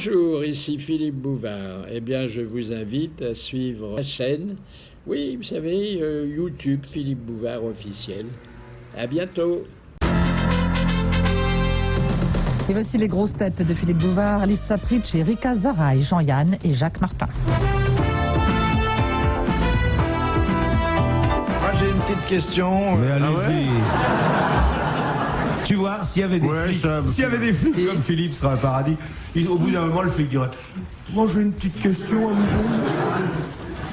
Bonjour, ici Philippe Bouvard. Eh bien, je vous invite à suivre la chaîne. Oui, vous savez, YouTube Philippe Bouvard officiel. À bientôt. Et voici les grosses têtes de Philippe Bouvard, Alice Sapritch, Erika Zaraï, Jean-Yann et Jacques Martin. Moi, j'ai une petite question. Mais allez-y. ouais Tu vois, s'il y avait des flics, s'il y avait des flics comme Philippe, ce serait un paradis. Au bout d'un moment, le flic dirait « Moi, j'ai une petite question à vous poser. »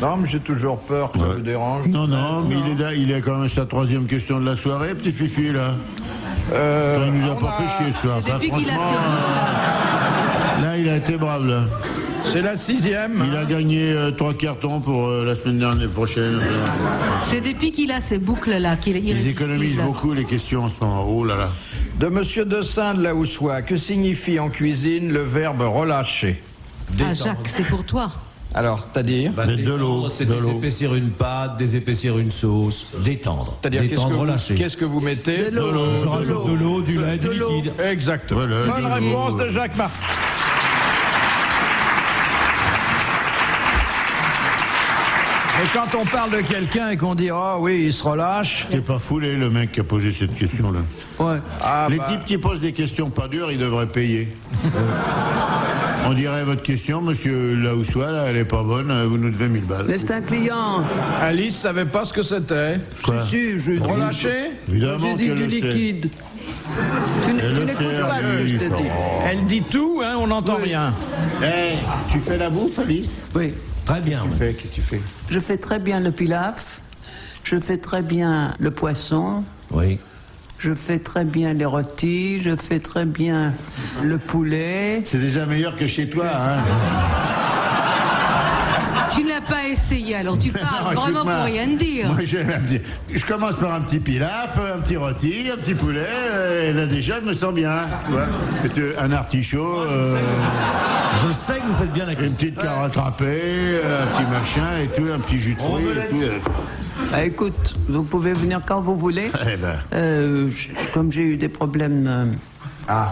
Non, mais j'ai toujours peur que ça vous dérange. Non, mais il est quand même sa troisième question de la soirée, petit Fifi, là. Il nous a pas fait chier ce soir. Depuis qu'il a Là, il a été brave, là. C'est la 6e. Il a gagné 3 cartons pour la semaine dernière prochaine. C'est depuis qu'il a ces boucles-là qu'il est Ils irrésistible. économisent beaucoup les questions en ce moment. Oh là là. De Monsieur Dessin de la Houssois, que signifie en cuisine le verbe relâcher? Ah, Jacques, c'est pour toi. Alors, c'est-à-dire De l'eau. C'est désépaissir une pâte, désépaissir une sauce, détendre. C'est-à-dire Détendre, relâcher. qu'est-ce que vous mettez? Je rajoute de l'eau, du lait, du liquide. Exactement. Voilà, Bonne de l'eau. réponse de Jacques Martin. Et quand on parle de quelqu'un et qu'on dit « Oh oui, il se relâche C'est pas foulé, le mec qui a posé cette question-là. » Ouais. Ah, Les types qui posent des questions pas dures, ils devraient payer. On dirait votre question, monsieur Laoussois, là, elle est pas bonne, vous nous devez 1000 balles. Mais c'est un client. Alice savait pas ce que c'était. Quoi Si, je dis. Relâcher? Évidemment J'ai dit qu'elle du le sait. liquide. Tu Elle le n'écoutes sait, pas ce que je te Alice. dis. Elle dit tout, hein, on n'entend Oui. rien. Eh, tu fais la bouffe, Alice? Oui. Très bien. Qu'est-ce que tu fais? Je fais très bien le pilaf. Je fais très bien le poisson. Oui. Je fais très bien les rôtis. Je fais très bien le poulet. C'est déjà meilleur que chez toi, hein? Tu n'as pas essayé, alors tu parles Non, vraiment écoute-moi. pour rien dire. Moi, je commence par un petit pilaf, un petit rôti, un petit poulet, et là déjà, je me sens bien. Tu vois. Un artichaut, Je sais que vous faites bien la une cuisine. petite carotte râpée, un petit machin et tout, un petit jus de fruits et tout. Ah, écoute, vous pouvez venir quand vous voulez. Eh ben, Comme j'ai eu des problèmes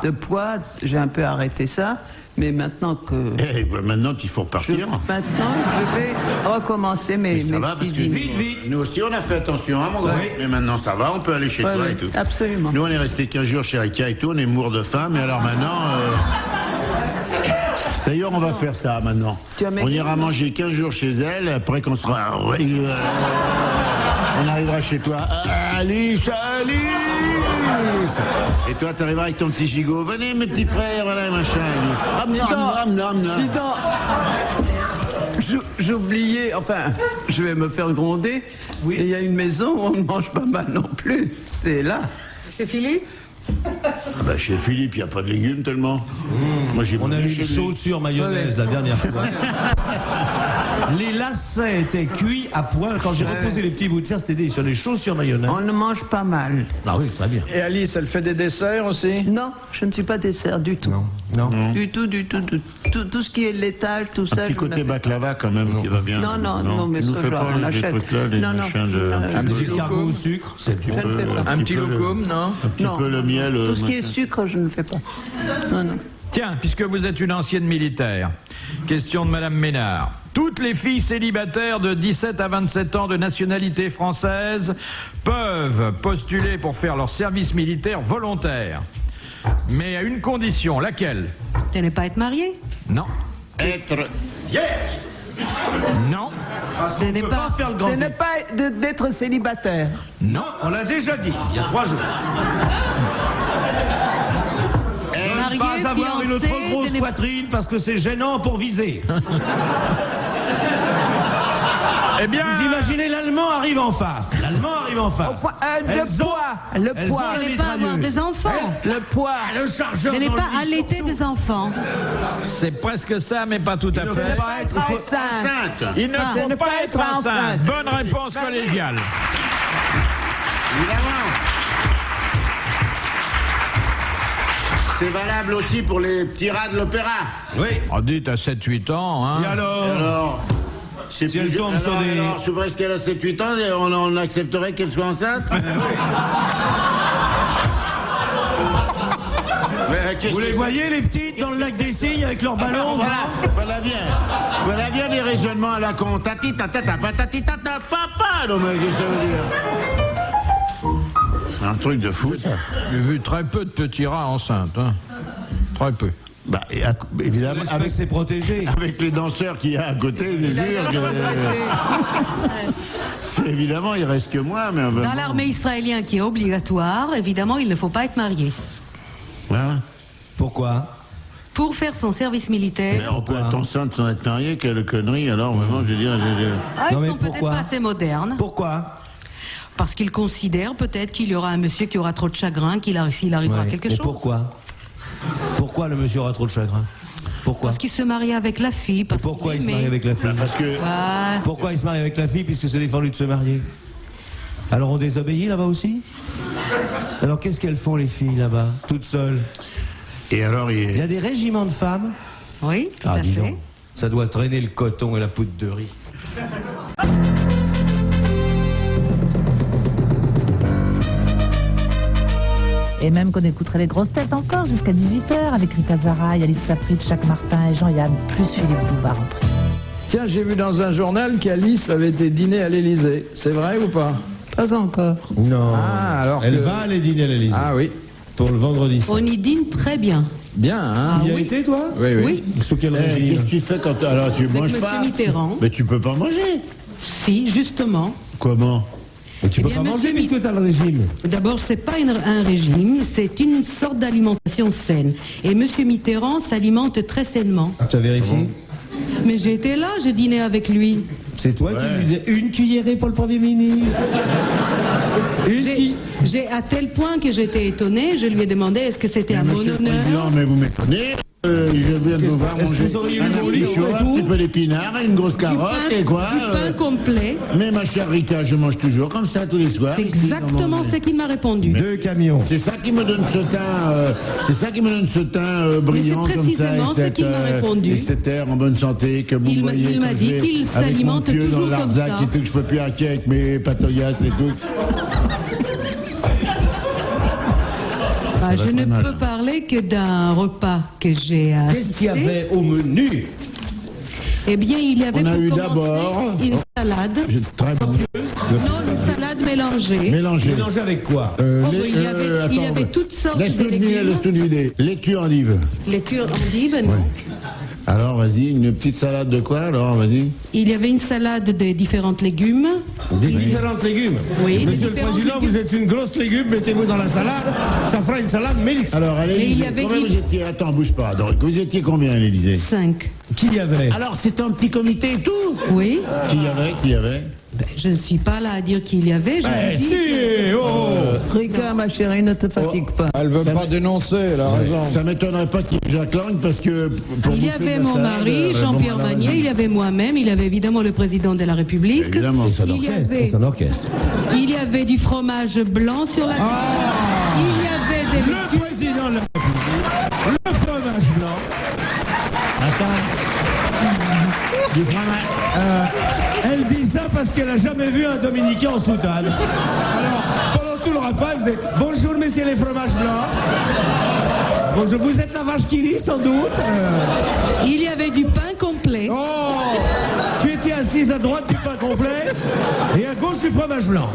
de poids, j'ai un peu arrêté ça. Mais maintenant que... maintenant, il faut repartir. Maintenant, je vais recommencer mes Ça va, parce petits que dîners. vite. Nous aussi, on a fait attention, hein, mon gars. Oui. Mais maintenant, ça va, on peut aller chez Ouais, toi ouais, et tout. absolument. Nous, on est resté 15 jours chez Rika et tout, on est mourts de faim, mais alors maintenant... D'ailleurs, on va faire ça maintenant. Tu as maigri, On ira manger 15 jours chez elle, après qu'on sera... on arrivera chez toi. Alice! Et toi, t'arriveras avec ton petit gigot. Venez, mes petits frères, voilà, machin. Dis donc, j'oubliais, enfin, je vais me faire gronder. Et il y a une maison où on ne mange pas mal non plus. C'est là. C'est Philippe? Bah, chez Philippe, il n'y a pas de légumes tellement. Moi, j'ai On a mangé eu chez une lui. chaussure mayonnaise la dernière fois. Les lacets étaient cuits à point. Quand j'ai reposé les petits bouts de fer, c'était sur les chaussures mayonnaise. On ne mange pas mal. Ah oui, très bien. Et Alice, elle fait des desserts aussi? Non, je ne suis pas dessert du tout. Non. Du tout. Tout ce qui est laitage, tout Un ça, petit je ne côté fais baklava quand même qui va bien. Non, mais tu nous ça, fais genre, pas on les achète. trucs-là, les Non, non. machins de... Un Des petit escargots loukoum? au sucre, c'est Je ne fais pas. Un petit loukoum, non? Un petit Non. peu le miel. Tout ce qui est machin. sucre, je ne fais pas. Non. Tiens, puisque vous êtes une ancienne militaire, question de Madame Ménard. Toutes les filles célibataires de 17 à 27 ans de nationalité française peuvent postuler pour faire leur service militaire volontaire. Mais à une condition, laquelle? Tu n'es pas être marié? Non. Être... Non. Ce n'est pas... faire le Ce n'est pas d'être célibataire. Non. On l'a déjà dit, il y a 3 jours. Marié, Pas avoir une fiancé, trop grosse ce n'est- poitrine parce que c'est gênant pour viser. Eh bien... Vous imaginez, l'Allemand arrive en face. L'Allemand arrive en face. Le Elles ont- poids, le elles poids, ont la Ce n'est pas avoir mitrailleuse. des enfants. le poids. Le chargeur Ce n'est dans pas le lit, allaiter surtout. des enfants. C'est presque ça, mais pas tout à Il ne fait. faut pas être Enceinte. Enceinte. Il ne Ah. faut Ne pas pas être être enceinte. enceinte. Bonne réponse collégiale. Évidemment. C'est valable aussi pour les petits rats de l'opéra. Oui. Oh, dites à 7-8 ans, hein. Et alors, Alors, c'est Si plus elle jeune. tombe sur Alors, des- alors, c'est parce qu'elle a 7-8 ans, et on accepterait qu'elle soit enceinte. Mais qu'est-ce Vous les que voyez, les petites, dans le lac des Cygnes, avec leurs ballons Voilà bien les raisonnements à la con. Tati, tata, patati, tata, papa. Non, mais qu'est-ce que ça veut dire? C'est un truc de fou, ça. J'ai vu très peu de petits rats enceintes. Hein. Très peu. Bah, évidemment, Avec ses protégés. avec les danseurs qu'il y a à côté, c'est sûr que... C'est évidemment, il reste que moi, mais... Dans l'armée israélienne qui est obligatoire, évidemment, il ne faut pas être marié. Voilà. Pourquoi? Pour faire son service militaire, Mais on peut être enceinte sans être marié, quelle connerie, alors vraiment, je veux dire... Non, ils mais sont peut-être pourquoi pas assez modernes. Pourquoi? Parce qu'ils considèrent peut-être qu'il y aura un monsieur qui aura trop de chagrin, s'il arrivera Ouais. quelque Et chose. Pourquoi le monsieur aura trop de chagrin? Pourquoi? Parce qu'il se marie avec la fille. Parce Pourquoi qu'il il se aimait. marie avec la fille? Parce que... Ah, Pourquoi il se marie avec la fille? Puisque c'est défendu de se marier. Alors on désobéit là-bas aussi? Alors qu'est-ce qu'elles font les filles là-bas, toutes seules? Et alors, Il y a des régiments de femmes. oui, tout à dis fait. donc, ça doit traîner le coton et la poudre de riz. Et même qu'on écouterait les grosses têtes encore jusqu'à 18h avec Rita Zaraï, Alice Sapritch, Jacques Martin et Jean-Yann, plus Philippe Bouvard en prime. Tiens, j'ai vu dans un journal qu'Alice avait été dîner à l'Élysée. C'est vrai ou pas? Pas encore. Non. Ah, alors Elle que- va aller dîner à l'Élysée. Ah oui. Pour le vendredi. On y dîne très bien. Bien, hein? Tu y as oui. été, toi? Oui, oui. Oui, Sous quel qu'est-ce régime? que tu fais quand... Alors, tu manges Monsieur pas? Mitterrand. Mais tu peux pas manger. si, justement. Comment? Et tu Eh peux bien, pas monsieur manger puisque tu as le régime. D'abord, ce n'est pas un régime, c'est une sorte d'alimentation saine. Et Monsieur Mitterrand s'alimente très sainement. Ah, tu as vérifié? Mais j'ai été là, j'ai dîné avec lui. C'est toi qui lui disais une cuillerée pour le Premier ministre. J'ai à tel point que j'étais étonnée, je lui ai demandé est-ce que c'était à mon Monsieur le Président, honneur. mais vous m'étonnez. Je viens de vous voir Est-ce que manger vous auriez eu un le petit lit chaud, et un tout petit peu d'épinards, une grosse Du pain, carotte et quoi du pain complet. Mais ma chère Rita, je mange toujours comme ça tous les soirs. C'est ici, exactement dans mon- ce qu'il m'a répondu. 2 camions. C'est ça qui me donne ce teint, brillant Mais c'est comme ça. précisément ce qu'il m'a répondu. Et cet air en bonne santé que vous Il m'a- voyez il m'a quand dit je vais qu'il avec mon s'alimente pieu dans toujours le comme Larzac ça. et tout, que je peux plus hacker avec mes patauillasses et tout. Ah, je ne mal. peux parler que d'un repas que j'ai assisté. Qu'est-ce qu'il y avait au menu? Eh bien, il y avait On a pour eu commencer d'abord- une salade. Très bon. Non, une salade mélangée. Mélangé. Mélangé avec quoi? Oh, il y avait toutes sortes de légumes. Laisse-nous vider. Laitue endive. Les cures endives, non. Alors, vas-y, une petite salade de quoi, alors, vas-y. Il y avait une salade de différents légumes. Des différents légumes. Oui, des Monsieur le différents Président, légumes. vous êtes une grosse légume, mettez-vous dans la salade, ça fera une salade mixte. Alors, à il y l'Élysée, avait combien dit- vous étiez? Attends, bouge pas. Donc, vous étiez combien à l'Élysée? 5. Qui y avait? Alors, c'est un petit comité et tout? Oui. Qui y avait? Ben, je ne suis pas là à dire qu'il y avait. Je vous dis Si, oh! Rika, ma chérie, ne te fatigue pas. Elle veut pas dénoncer, elle a raison. Ça m'étonnerait pas qu'il y ait Jacques Lang parce que... pour il y bouffer de avait la mon salade, mari, Jean-Pierre bon, Magnier, il y avait moi-même, il y avait évidemment le président de la République. Évidemment. Il y avait, C'est un orchestre. il y avait du fromage blanc sur la table. Il y avait des Le président de la République, le fromage blanc. Du fromage. Elle dit ça parce qu'elle a jamais vu un Dominicain en soutane. Alors, pendant tout le repas, elle faisait « Bonjour, messieurs les fromages blancs. Bonjour, vous êtes la vache qui rit, sans doute Il y avait du pain complet. Oh, tu étais assise à droite du pain complet et à gauche du fromage blanc.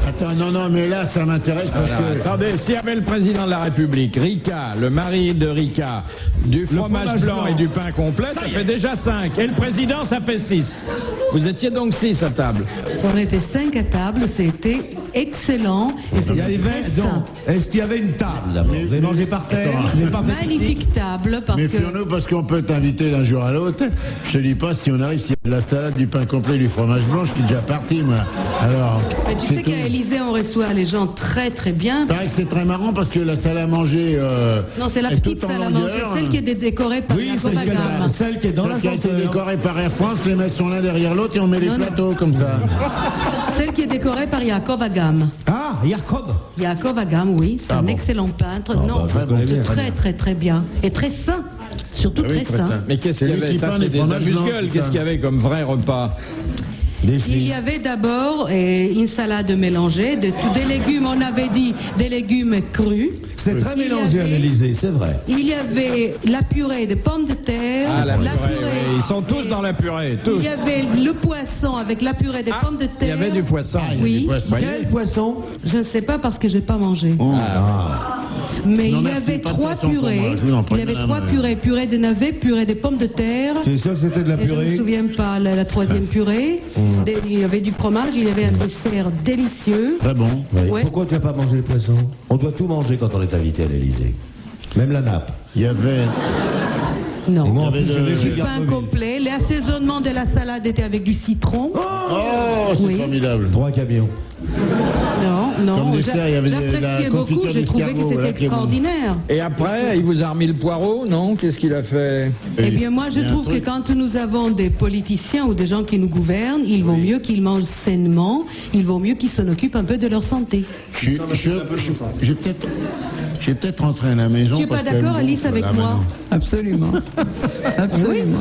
Attends, non, mais là, ça m'intéresse parce que... Attendez, s'il y avait le président de la République, Rika, le mari de Rika, du fromage fromage blanc blanc. et du pain complet, ça fait déjà 5. Et le président, ça fait 6. Vous étiez donc 6 à table. On était 5 à table, c'était excellent. Et Il y c'était avait très donc, sain. est-ce qu'il y avait une table d'abord? Vous avez mangé par terre? Attends. Vous n'avez pas fait Magnifique table parce que Méfions-nous parce qu'on peut t'inviter d'un jour à l'autre. Je te dis pas si on arrive, s'il y a de la salade, du pain complet, du fromage blanc, je suis déjà parti, moi. Alors, mais tu c'est sais tout. qu'à Élysée on reçoit les gens très très bien. Il paraît que c'est très marrant parce que la salle à manger. Non, c'est la est petite toute en salle à manger, longueur. celle qui est décorée par Oui, Jacob celle qui est Agam. dans- celle qui est dans Celle qui a été l'ascenseur. décorée par Air France, les mecs sont l'un derrière l'autre et on met les Non, non. plateaux comme ça. Celle qui est décorée par Jacob Agam. Ah, Jacob. Jacob Agam, oui, c'est un excellent peintre. non, bah, je connais bien, très très très bien. Et très sain. Surtout Ah oui, très très sain. sain. Mais qu'est-ce qu'il y C'est lui avait? qui Ça, peint c'est les des fromages blancs, amuse-gueules. tout Qu'est-ce ça. qu'il y avait comme vrai repas? Des Il filles. y avait d'abord une salade mélangée, des légumes, on avait dit des légumes crus. C'est très Il y mélangé à avait- l'Élysée, c'est vrai. Il y avait la purée de pommes de terre, Ah, la purée, purée. oui. Ils sont tous dans la purée, tous. Il y avait le poisson avec la purée de pommes de terre. Il y avait du poisson. Oui, Quel poisson? je ne sais pas parce que je n'ai pas mangé. Ah. Mais Non, il y merci, avait pas de trois poisson pour purées. moi, je vous en prie, Il y avait madame. trois purées. Purée de navets, purée de pommes de terre. Tu es sûr que c'était de la Et je ne me purée? souviens pas la troisième purée. Il y avait du fromage, il y avait un dessert délicieux. Très bon. Oui. Ouais. Pourquoi tu n'as pas mangé le poisson? On doit tout manger quand on est invité à l'Élysée. Même la nappe. Il y avait... Et Non. moi, en Il y plus, avait je l'ai le- chez Du pain Garfoville. complet. L'assaisonnement de la salade était avec du citron. Oh, c'est Oui. formidable. 3 camions. Non, Comme dessert, il y avait la j'appréciais beaucoup, confiture j'ai trouvé que d'escargot, c'était voilà, qui est bon. extraordinaire. Et après, il vous a remis le poireau, non? Qu'est-ce qu'il a fait? Eh bien, moi, je Il y a un trouve que truc. quand nous avons des politiciens ou des gens qui nous gouvernent, il vaut mieux qu'ils mangent sainement, il vaut mieux qu'ils s'en occupent un peu de leur santé. J'ai peut-être rentré à la maison. Tu n'es pas parce qu'elle d'accord, me Alice, gonfle, avec là, moi? maintenant. Absolument. Absolument.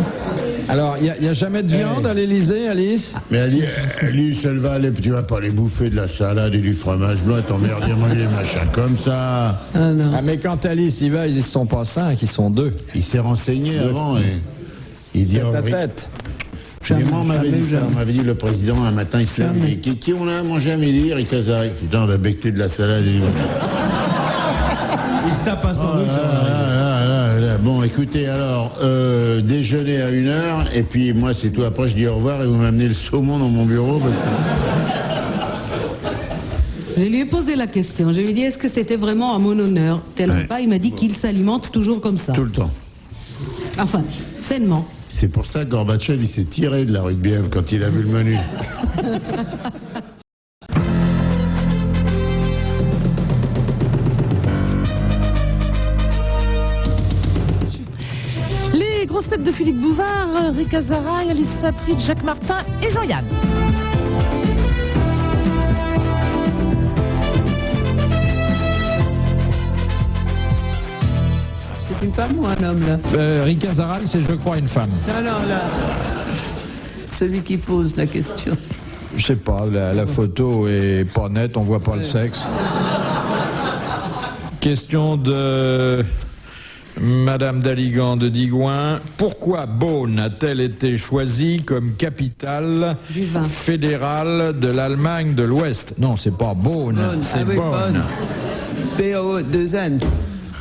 Alors, il n'y a jamais de viande à l'Élysée, Alice? Mais Alice, elle va aller, tu vas pas aller bouffer de la salade et du fromage blanc et t'emmerder à manger des machins comme ça. Ah non. Ah, mais quand Alice y va, ils ne sont pas 5, ils sont 2. Il s'est renseigné avant et il dit... Ta oh, oui. tête. Et moi, on m'avait dit ça, on m'avait dit le président un matin, il se lève, il dit, qui on a mangé à midi, Rick Hazari. Putain, on va becter de la salade et du... Il se tape un sandwich. Bon, écoutez, alors, déjeuner à 1h, et puis moi, c'est tout. Après, je dis au revoir et vous m'amenez le saumon dans mon bureau. Parce que... Je lui ai posé la question. Je lui ai dit, est-ce que c'était vraiment à mon honneur? Tellement Ouais. pas. Il m'a dit qu'il s'alimente toujours comme ça. Tout le temps. Enfin, sainement. C'est pour ça que Gorbatchev, il s'est tiré de la rue de Bièvre quand il a vu le menu. Les grosses têtes de Philippe Bouvard, Rick Azaraï, Alice Saprit, Jacques Martin et Jean-Yann. C'est une femme ou un homme, là? Rick Azaral, c'est, je crois, une femme. Non, non, là. Celui qui pose la question. Je sais pas, la photo est pas nette, on voit pas le sexe. Question de Madame Daligan de Digoin. Pourquoi Beaune a-t-elle été choisie comme capitale Du vin. fédérale de l'Allemagne de l'Ouest? Non, c'est pas Beaune, Bonne. c'est Ah oui, Bonn. B-O-2-N.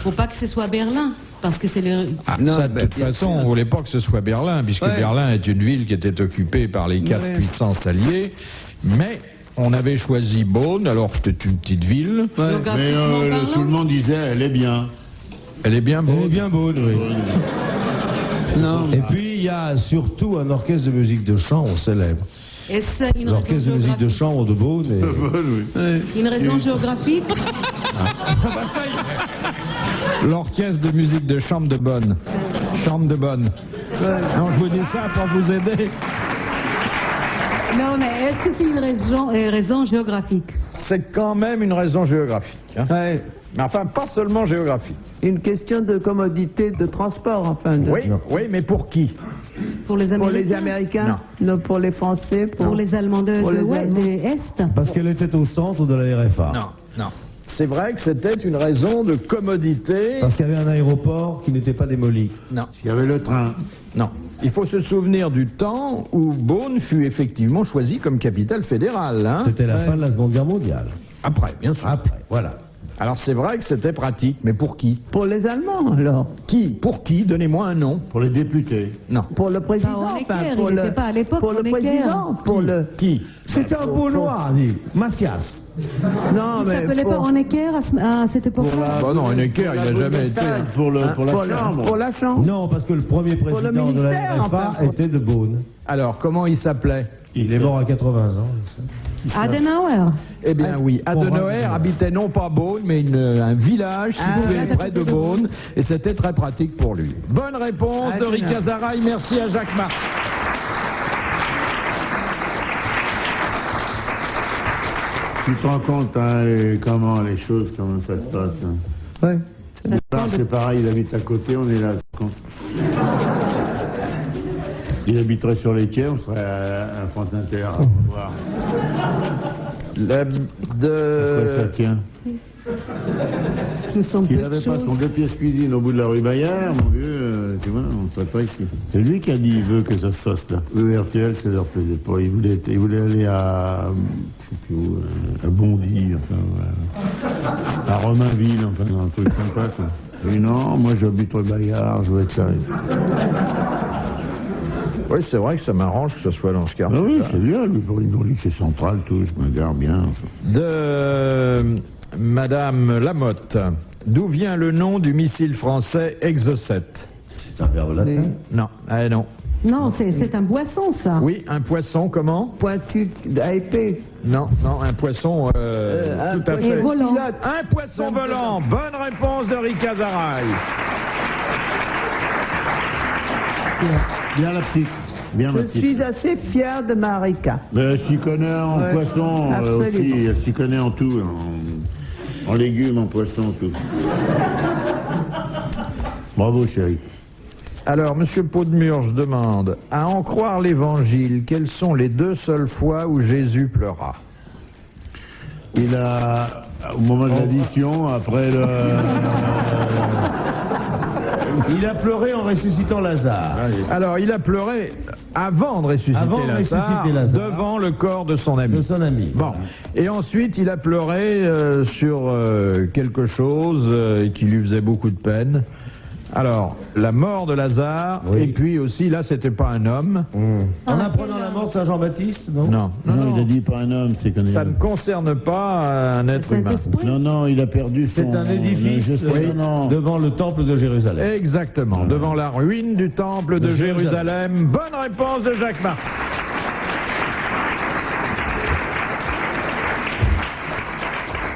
Faut pas que ce soit Berlin, parce que c'est le... Ah, Non, ça, de bah, toute bien façon, sûr. on voulait pas que ce soit Berlin, puisque Ouais. Berlin est une ville qui était occupée par les 4 Ouais. puissances alliées. Mais on avait choisi Beaune, alors c'était une petite ville. Mais Géographiquement parlant. tout le monde disait, elle est bien. Elle est bien Elle est Beaune. bien bonne, oui. Non. Et puis, il y a surtout un orchestre de musique de chambre célèbre. Est-ce une raison L'orchestre de musique de géographique? chambre de Beaune. Et... Une raison géographique? L'orchestre de musique de chambre de Bonn. Chambre de Bonn. Non, je vous dis ça pour vous aider. Non, mais est-ce que c'est une raison géographique? C'est quand même une raison géographique. Hein. Ouais. Mais enfin, pas seulement géographique. Une question de commodité de transport, enfin. Oui, oui, mais pour qui? Pour les Pour Américains? les Américains? Non. Pour les Français? Pour les Allemands de, Pour de les ouais, Allemands. de Est? Parce qu'elle était au centre de la RFA. Non. C'est vrai que c'était une raison de commodité. Parce qu'il y avait un aéroport qui n'était pas démoli. Non. Il y avait le train. Non. Il faut se souvenir du temps où Beaune fut effectivement choisie comme capitale fédérale. Hein. C'était la fin de la Seconde Guerre mondiale. Après, bien sûr. Après, voilà. Alors c'est vrai que c'était pratique, mais pour qui? Pour les Allemands, alors? Qui? Pour qui? Donnez-moi un nom. Pour les députés. Non. Pour le président? Bah, Honecker, enfin, il pour n'était pas à l'époque Pour le Honecker. président? Pour le... Qui? C'était un beau noir, dit Macias. Non, Il mais s'appelait pour... pas Honecker à cette époque-là? Bah non, Honecker, il n'a jamais été. Pour la pour chambre. Pour la chambre? Non, parce que le premier le président de la ministère, RFA enfin, pour- était de Beaune. Alors, comment il s'appelait? Il est mort à 80 ans. Adenauer. Eh bien oui, Adenauer habitait non pas Beaune, mais un village situé là, près de Beaune, et c'était très pratique pour lui. Bonne réponse de Rick Azaraï, merci à Jacques Martin. Tu te rends compte, hein, comment les choses, comment ça se passe. Hein. Ouais. C'est pareil, il habite à côté, on est là. Il habiterait sur les quais, on serait à France Inter. À voir. Pourquoi ça tient? Ce sont S'il peu de n'avait pas choses. son 2 pièces cuisine au bout de la rue Bayard, mon vieux, tu vois, on ne serait pas ici. C'est lui qui a dit il veut que ça se fasse là. Eux, RTL, ça leur plaisait pas. Il voulait aller à, je sais plus où, à Bondy, enfin, à Romainville, enfin, un truc sympa, quoi. Et non, moi j'habite rue Bayard, je veux être là. Oui, c'est vrai que ça m'arrange que ce soit dans ce Ah quartier. oui, c'est bien, lui, pour lui, c'est central, tout, je me gare bien. Enfin. De Madame Lamotte. D'où vient le nom du missile français Exocet? C'est un verbe latin. Non, non. Non, c'est un boisson, ça. Oui, un poisson, comment? Pointu à épée. Non, un poisson, tout à Et fait. volant. Un poisson volant. Bonne réponse de Rika Zaraï. Bien la petite. Bien ma Je petite. suis assez fière de Marika. Elle s'y connaît en Ouais, poisson absolument. aussi, elle s'y connaît en tout, en légumes, en poisson, tout. Bravo chérie. Alors, Monsieur Paudemurge demande, à en croire l'Évangile, quelles sont les 2 seules fois où Jésus pleura? Il a, au moment de l'addition, après le... Il a pleuré en ressuscitant Lazare. Alors, il a pleuré avant de ressusciter, Avant de ressusciter Lazare. devant le corps de son ami. De son ami. Bon, et ensuite il a pleuré sur quelque chose qui lui faisait beaucoup de peine. Alors, la mort de Lazare, Oui. et puis aussi, là, c'était pas un homme. En apprenant la mort de Saint Jean-Baptiste, non? Non, Non, il a dit pas un homme, c'est qu'on est... ça ne concerne pas un être humain. Saint-Esprit. Non, il a perdu son... C'est un édifice Je sais, non. devant le temple de Jérusalem. Exactement, devant la ruine du temple de Jérusalem. Bonne réponse de Jacques Martin.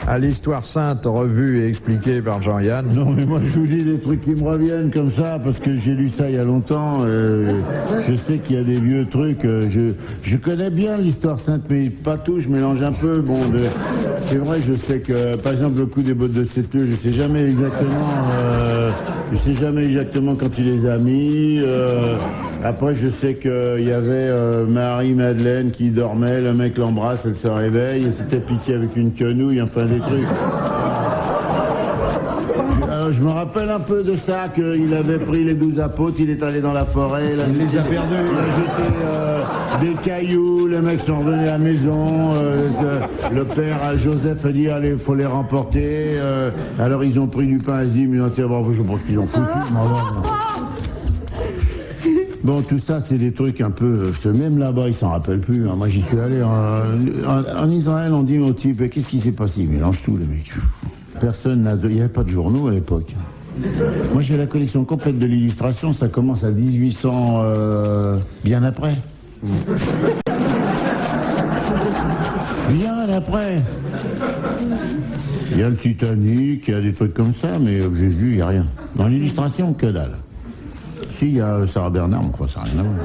À l'histoire sainte revue et expliquée par Jean-Yann. Non, mais moi, je vous dis des trucs qui me reviennent comme ça, parce que j'ai lu ça il y a longtemps. Je sais qu'il y a des vieux trucs. Je connais bien l'histoire sainte, mais pas tout, je mélange un peu. Bon, c'est vrai, je sais que, par exemple, le coup des bottes de Sétieux, je sais jamais exactement quand il les a mis. Après, je sais qu'il y avait Marie-Madeleine qui dormait, le mec l'embrasse, elle se réveille, elle s'était piquée avec une quenouille, enfin des trucs. Alors, je me rappelle un peu de ça, qu'il avait pris les 12 apôtres, il est allé dans la forêt. Il les a perdus. Il a jeté des cailloux, les mecs sont revenus à la maison. Le père Joseph a dit, allez, il faut les remporter. Alors ils ont pris du pain azime, ils ont dit, bon, je pense qu'ils ont foutu. Bon, tout ça, c'est des trucs un peu... Même là-bas, ils s'en rappellent plus. Hein. Moi, j'y suis allé. En Israël, on dit au type, qu'est-ce qui s'est passé? Ils mélangent tout, les mecs. Personne n'a... Il n'y avait pas de journaux à l'époque. Moi, j'ai la collection complète de l'illustration. Ça commence à 1800... bien après. Bien après. Il y a le Titanic, il y a des trucs comme ça, mais Jésus, il n'y a rien. Dans l'illustration, que dalle. Si, il y a Sarah Bernard, mais enfin, ça n'a rien à voir.